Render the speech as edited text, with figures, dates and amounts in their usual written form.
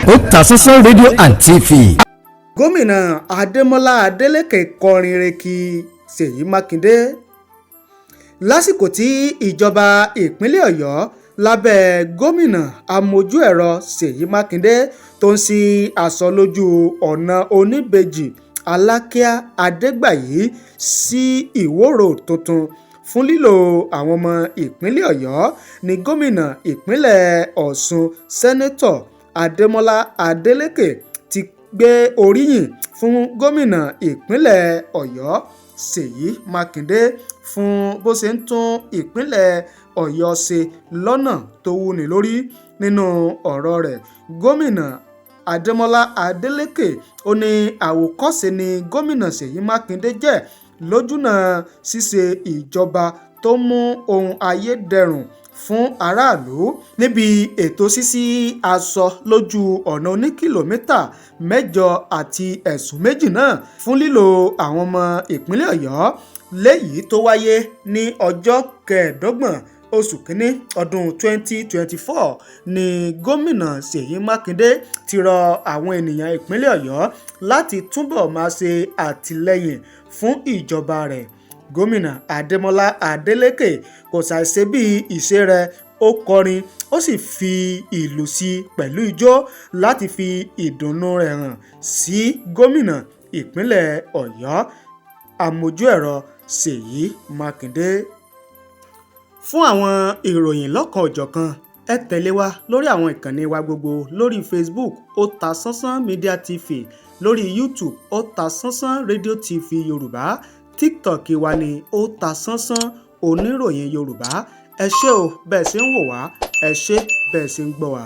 Otasansan rédíò and TV. Gómìnà Ademola Adeleke kọrin reki Seyi Makinde lásìkò tí ìjọba ìpínlẹ̀ Ọ̀yọ́ lábẹ́ gómìnà amójú ẹ̀rọ Seyi Makinde tó ń ṣí aṣọ lójú ọ̀nà oníbejì Alakia-IWO sí Ìwó road tuntun fún lílo àwọn ọmọ ìpínlẹ̀ Ọ̀yọ́ ní gómìnà ìpínlẹ̀ Ọ̀ṣun sẹ́nẹ́tọ̀ Ademola Adeleke ti gbé oríyìn fún gómìnà ìpínlẹ̀ Ọ̀yọ́ Seyi Makinde fún bó ṣe ń tún ìpínlẹ̀ Ọ̀yọ́ ṣe lọ́nà tó wúni lórí. Nínú ọ̀rọ̀ rẹ̀, gómìnà Ademola Adeleke ó ní àwòkọ́ṣe ni gómìnà Seyi Makinde jẹ́ lójúnà ṣíṣe ìjọba tó mú ohun ayédẹrùn fún aráàlú níbi ètò ṣíṣí aṣọ lójú ọ̀nà oní kìlómítà 8 àti ẹ̀sùn 2 náà fún lílo àwọn ọmọ ìpínlẹ̀ Ọ̀yọ́ léyìí tó wáyé ní ọjọ́ 25 oṣù kínní ọdún 2024 ní gómìnà Seyi Makinde ti rọ àwọn ènìyàn ìpínlẹ̀ Ọ̀yọ́ láti túbọ̀ máa ṣe àtìlẹ́yìn fún ìjọba rẹ̀. Gómìnà Ademola Adeleke kò ṣàìṣe bí ìṣe rẹ̀, ó kọrin ó sì fi ìlù sí pẹ̀lú ijó láti fi ìdùnnú rẹ̀ hàn sí gómìnà ìpínlẹ̀ Ọ̀yọ́ amójú ẹ̀rọ Seyi Makinde. Fún àwọn ìròyìn lọ́kan-ò-jọ̀kan, ẹ tẹ̀lé wa lórí àwọn ìkànnì wa gbogbo lórí Facebook Otasansan Media TV, lórí YouTube Otasansan Radio TV Yorùbá, TikTok wa ní Otasansan oníròyìn Yorùbá. Ẹ ṣé o bẹ́ẹ̀ ṣe ń wò wá, ẹ ṣé bẹ́ẹ̀ ṣe ń gbọ́ wa.